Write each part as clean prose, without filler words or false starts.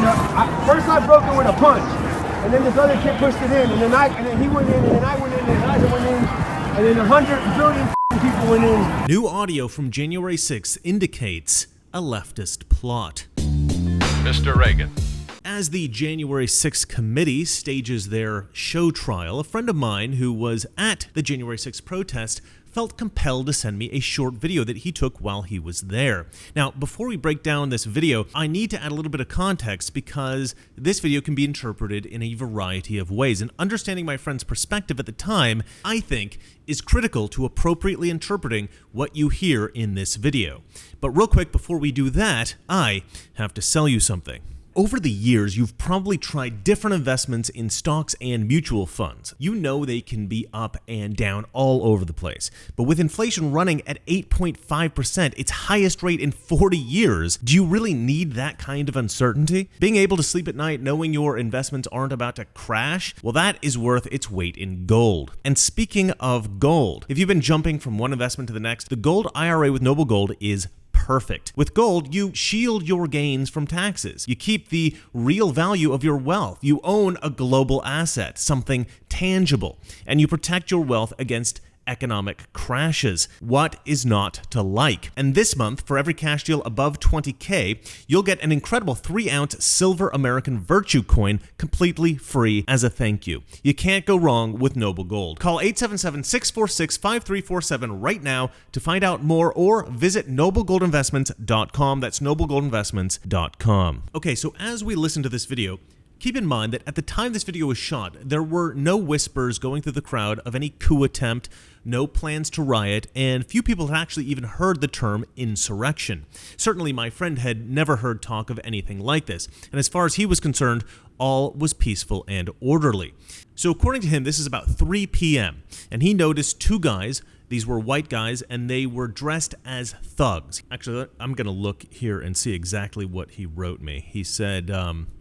in. First I broke it with a punch, and then this other kid pushed it in, and then he went in, and then I went in, and then I went in, and then 100 billion people went in. New audio from January 6th indicates a leftist plot. Mr. Reagan. As the January 6th committee stages their show trial, a friend of mine who was at the January 6th protest felt compelled to send me a short video that he took while he was there. Now, before we break down this video, I need to add a little bit of context because this video can be interpreted in a variety of ways, and understanding my friend's perspective at the time, I think, is critical to appropriately interpreting what you hear in this video. But real quick, before we do that, I have to sell you something. Over the years, you've probably tried different investments in stocks and mutual funds. You know they can be up and down all over the place. But with inflation running at 8.5%, its highest rate in 40 years, do you really need that kind of uncertainty? Being able to sleep at night knowing your investments aren't about to crash? Well, that is worth its weight in gold. And speaking of gold, if you've been jumping from one investment to the next, the gold IRA with Noble Gold is perfect. With gold, you shield your gains from taxes. You keep the real value of your wealth. You own a global asset, something tangible, and you protect your wealth against economic crashes. What is not to like? And this month, for every cash deal above 20K, you'll get an incredible 3-ounce silver American Virtue coin completely free as a thank you. You can't go wrong with Noble Gold. Call 877-646-5347 right now to find out more, or visit noblegoldinvestments.com. That's noblegoldinvestments.com. Okay, so as we listen to this video, keep in mind that at the time this video was shot, there were no whispers going through the crowd of any coup attempt, no plans to riot, and few people had actually even heard the term insurrection. Certainly my friend had never heard talk of anything like this, and as far as he was concerned, all was peaceful and orderly. So according to him, this is about 3 p.m., and he noticed two guys. These were white guys, and they were dressed as thugs. Actually, I'm going to look here and see exactly what he wrote me. He said,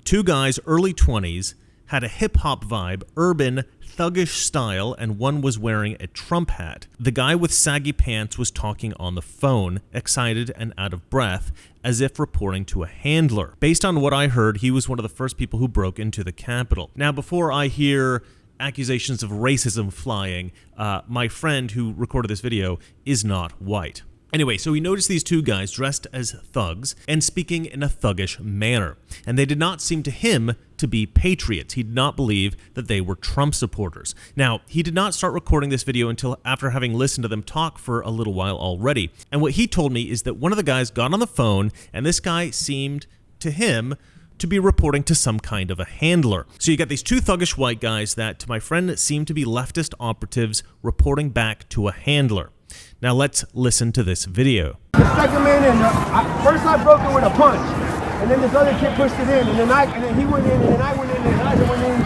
two guys, early 20s, had a hip-hop vibe, urban, thuggish style, and one was wearing a Trump hat. The guy with saggy pants was talking on the phone, excited and out of breath, as if reporting to a handler. Based on what I heard, he was one of the first people who broke into the Capitol. Now, before I hear accusations of racism flying, my friend who recorded this video is not white. Anyway, so he noticed these two guys dressed as thugs and speaking in a thuggish manner, and they did not seem to him to be patriots. He did not believe that they were Trump supporters. Now, he did not start recording this video until after having listened to them talk for a little while already, and what he told me is that one of the guys got on the phone, and this guy seemed to him to be reporting to some kind of a handler. So you got these two thuggish white guys that, to my friend, seemed to be leftist operatives reporting back to a handler. Now let's listen to this video. I stuck him in, and first I broke it with a punch, and then this other kid pushed it in, and then he went in, and then I went in, and then I went in,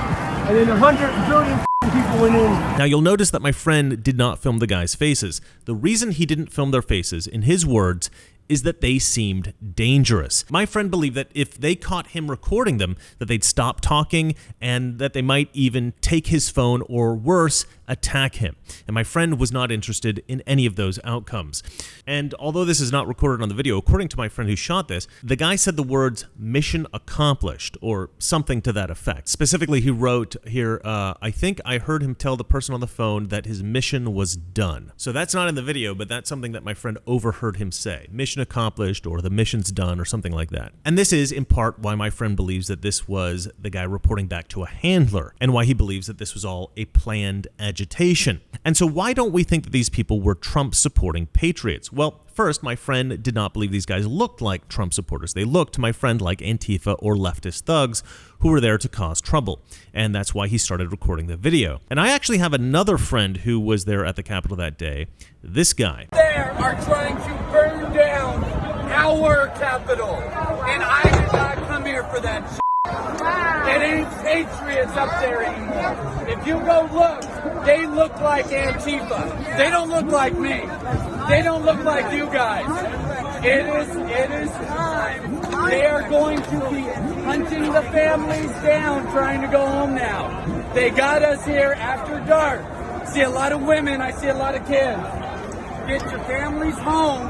and then 100 billion people went in. Now you'll notice that my friend did not film the guys' faces. The reason he didn't film their faces, in his words, is that they seemed dangerous. My friend believed that if they caught him recording them, that they'd stop talking and that they might even take his phone or worse, attack him. And my friend was not interested in any of those outcomes. And although this is not recorded on the video, according to my friend who shot this, the guy said the words "mission accomplished" or something to that effect. Specifically, he wrote here, I think I heard him tell the person on the phone that his mission was done. So that's not in the video, but that's something that my friend overheard him say. Mission accomplished, or the mission's done, or something like that. And this is in part why my friend believes that this was the guy reporting back to a handler, and why he believes that this was all a planned agitation. And so why don't we think that these people were Trump supporting patriots? Well, first, my friend did not believe these guys looked like Trump supporters. They looked to my friend like Antifa or leftist thugs who were there to cause trouble. And that's why he started recording the video. And I actually have another friend who was there at the Capitol that day. This guy. They are trying to burn down our Capitol. And I did not come here for that shit. It ain't patriots up there anymore. If you go look, they look like Antifa. They don't look like me. They don't look like you guys. It is time. They are going to be hunting the families down, trying to go home now. They got us here after dark. I see a lot of women. I see a lot of kids. Get your families home.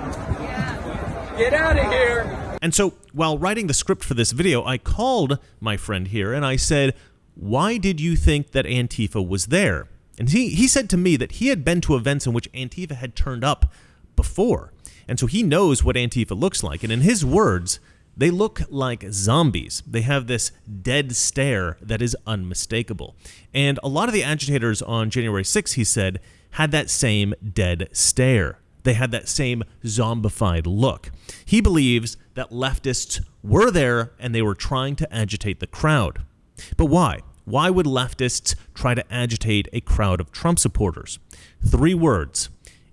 Get out of here. And so while writing the script for this video, I called my friend here and I said, why did you think that Antifa was there? And he said to me that he had been to events in which Antifa had turned up before. And so he knows what Antifa looks like. And in his words, they look like zombies. They have this dead stare that is unmistakable. And a lot of the agitators on January 6th, he said, had that same dead stare. They had that same zombified look. He believes that leftists were there and they were trying to agitate the crowd. But why? Why would leftists try to agitate a crowd of Trump supporters? 3 words: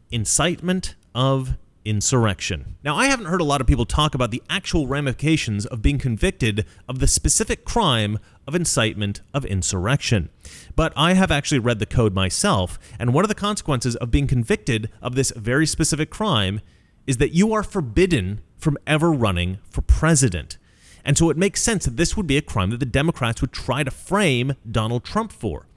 incitement of insurrection. Now, I haven't heard a lot of people talk about the actual ramifications of being convicted of the specific crime of incitement of insurrection. But I have actually read the code myself, and one of the consequences of being convicted of this very specific crime is that you are forbidden from ever running for president. And so it makes sense that this would be a crime that the Democrats would try to frame Donald Trump for.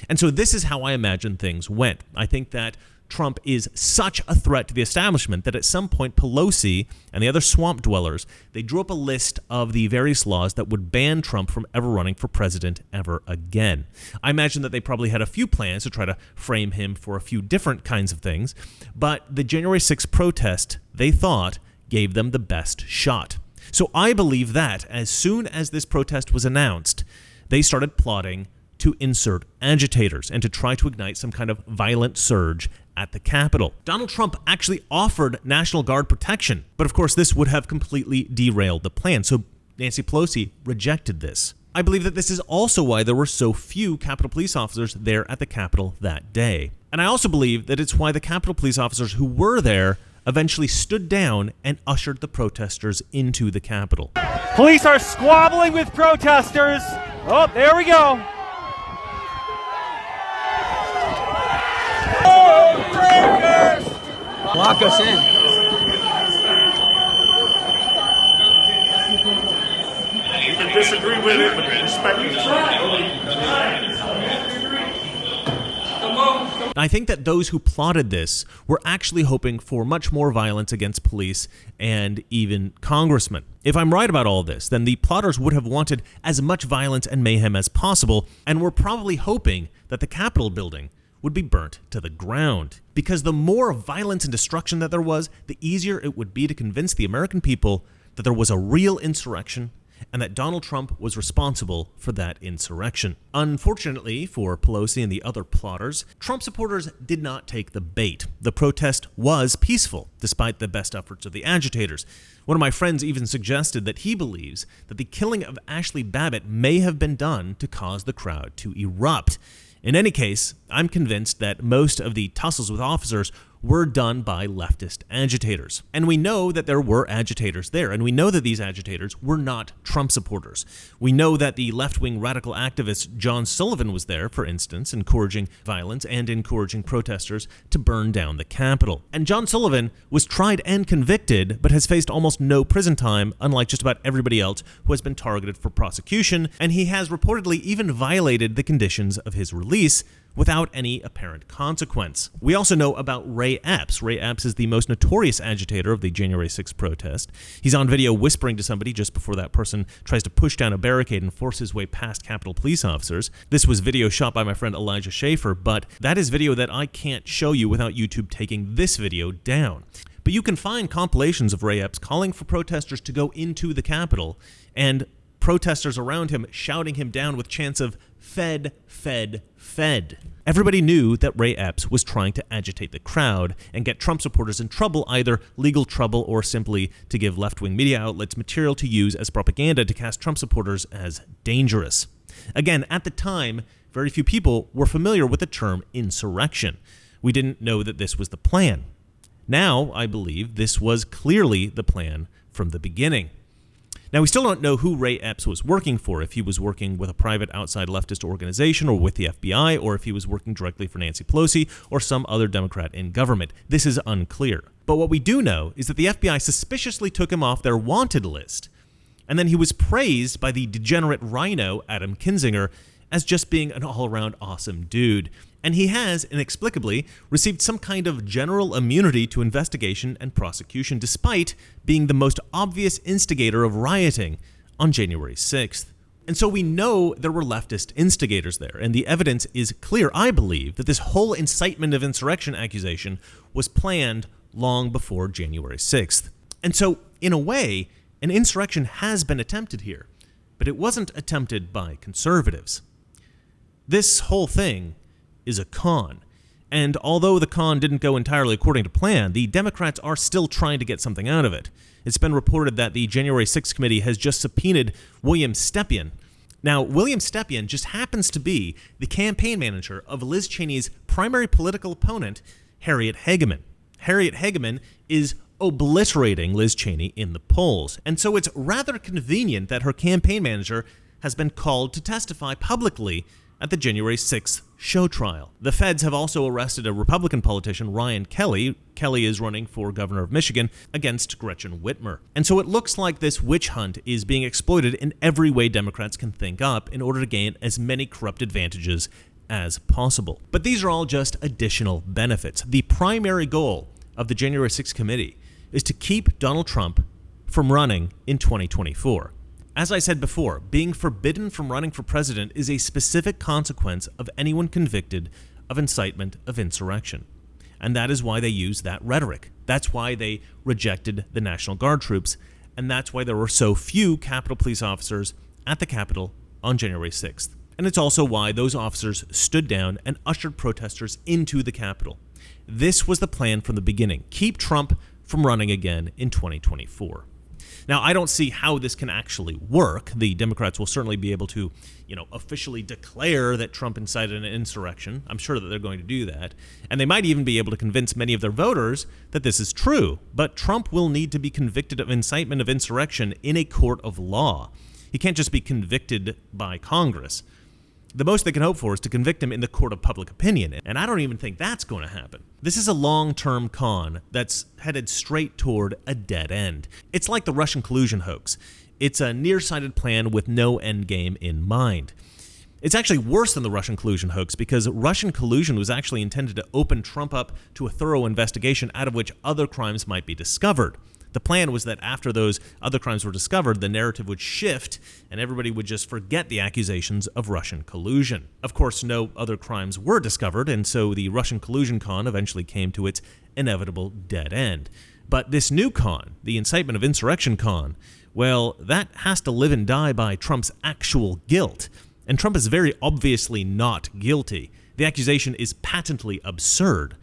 And so this is how I imagine things went. I think that Trump is such a threat to the establishment that at some point Pelosi and the other swamp dwellers, they drew up a list of the various laws that would ban Trump from ever running for president ever again. I imagine that they probably had a few plans to try to frame him for a few different kinds of things, but the January 6th protest, they thought, gave them the best shot. So I believe that as soon as this protest was announced, they started plotting to insert agitators and to try to ignite some kind of violent surge at the Capitol. Donald Trump actually offered National Guard protection, but of course this would have completely derailed the plan, so Nancy Pelosi rejected this. I believe that this is also why there were so few Capitol Police officers there at the Capitol that day. And I also believe that it's why the Capitol Police officers who were there eventually stood down and ushered the protesters into the Capitol. Police are squabbling with protesters. Oh, there we go. Lock us in. You can disagree with it, but respect it. I think that those who plotted this were actually hoping for much more violence against police and even congressmen. If I'm right about all this, then the plotters would have wanted as much violence and mayhem as possible, and were probably hoping that the Capitol building would be burnt to the ground. Because the more violence and destruction that there was, the easier it would be to convince the American people that there was a real insurrection and that Donald Trump was responsible for that insurrection. Unfortunately for Pelosi and the other plotters, Trump supporters did not take the bait. The protest was peaceful, despite the best efforts of the agitators. One of my friends even suggested that he believes that the killing of Ashley Babbitt may have been done to cause the crowd to erupt. In any case, I'm convinced that most of the tussles with officers were done by leftist agitators. And we know that there were agitators there, and we know that these agitators were not Trump supporters. We know that the left-wing radical activist John Sullivan was there, for instance, encouraging violence and encouraging protesters to burn down the Capitol. And John Sullivan was tried and convicted, but has faced almost no prison time, unlike just about everybody else who has been targeted for prosecution, and he has reportedly even violated the conditions of his release without any apparent consequence. We also know about Ray Epps. Ray Epps is the most notorious agitator of the January 6th protest. He's on video whispering to somebody just before that person tries to push down a barricade and force his way past Capitol Police officers. This was video shot by my friend Elijah Schaefer, but that is video that I can't show you without YouTube taking this video down. But you can find compilations of Ray Epps calling for protesters to go into the Capitol, and protesters around him shouting him down with chants of "Fed, Fed, Fed." Everybody knew that Ray Epps was trying to agitate the crowd and get Trump supporters in trouble, either legal trouble or simply to give left-wing media outlets material to use as propaganda to cast Trump supporters as dangerous. Again, at the time, very few people were familiar with the term insurrection. We didn't know that this was the plan. Now, I believe this was clearly the plan from the beginning. Now, we still don't know who Ray Epps was working for, if he was working with a private outside leftist organization or with the FBI, or if he was working directly for Nancy Pelosi or some other Democrat in government. This is unclear. But what we do know is that the FBI suspiciously took him off their wanted list, and then he was praised by the degenerate rhino Adam Kinzinger as just being an all-around awesome dude. And he has, inexplicably, received some kind of general immunity to investigation and prosecution, despite being the most obvious instigator of rioting on January 6th. And so we know there were leftist instigators there, and the evidence is clear, I believe, that this whole incitement of insurrection accusation was planned long before January 6th. And so, in a way, an insurrection has been attempted here, but it wasn't attempted by conservatives. This whole thing is a con, and although the con didn't go entirely according to plan, the Democrats are still trying to get something out of it. It's been reported that the January 6th committee has just subpoenaed William Stepien. Now, William Stepien just happens to be the campaign manager of Liz Cheney's primary political opponent, Harriet Hageman. Harriet Hageman is obliterating Liz Cheney in the polls, and so it's rather convenient that her campaign manager has been called to testify publicly at the January 6th show trial. The feds have also arrested a Republican politician, Ryan Kelly. Kelly is running for governor of Michigan against Gretchen Whitmer. And so it looks like this witch hunt is being exploited in every way Democrats can think up in order to gain as many corrupt advantages as possible. But these are all just additional benefits. The primary goal of the January 6th committee is to keep Donald Trump from running in 2024. As I said before, being forbidden from running for president is a specific consequence of anyone convicted of incitement of insurrection. And that is why they use that rhetoric. That's why they rejected the National Guard troops, and that's why there were so few Capitol Police officers at the Capitol on January 6th. And it's also why those officers stood down and ushered protesters into the Capitol. This was the plan from the beginning. Keep Trump from running again in 2024. Now, I don't see how this can actually work. The Democrats will certainly be able to, officially declare that Trump incited an insurrection. I'm sure that they're going to do that. And they might even be able to convince many of their voters that this is true. But Trump will need to be convicted of incitement of insurrection in a court of law. He can't just be convicted by Congress. The most they can hope for is to convict him in the court of public opinion, and I don't even think that's going to happen. This is a long-term con that's headed straight toward a dead end. It's like the Russian collusion hoax. It's a nearsighted plan with no end game in mind. It's actually worse than the Russian collusion hoax because Russian collusion was actually intended to open Trump up to a thorough investigation out of which other crimes might be discovered. The plan was that after those other crimes were discovered, the narrative would shift and everybody would just forget the accusations of Russian collusion. Of course, no other crimes were discovered, and so the Russian collusion con eventually came to its inevitable dead end. But this new con, the incitement of insurrection con, well, that has to live and die by Trump's actual guilt. And Trump is very obviously not guilty. The accusation is patently absurd.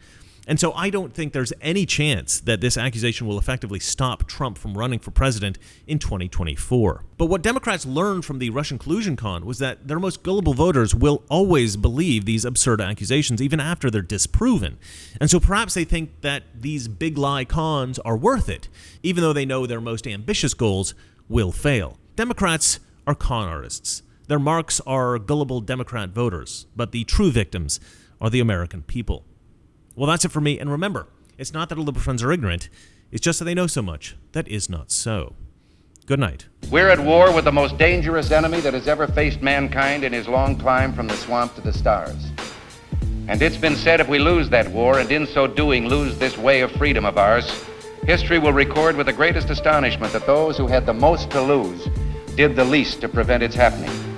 And so I don't think there's any chance that this accusation will effectively stop Trump from running for president in 2024. But what Democrats learned from the Russian collusion con was that their most gullible voters will always believe these absurd accusations even after they're disproven. And so perhaps they think that these big lie cons are worth it, even though they know their most ambitious goals will fail. Democrats are con artists. Their marks are gullible Democrat voters, but the true victims are the American people. Well, that's it for me, and remember, it's not that our liberal friends are ignorant, it's just that they know so much that is not so. Good night. We're at war with the most dangerous enemy that has ever faced mankind in his long climb from the swamp to the stars. And it's been said if we lose that war, and in so doing lose this way of freedom of ours, history will record with the greatest astonishment that those who had the most to lose did the least to prevent its happening.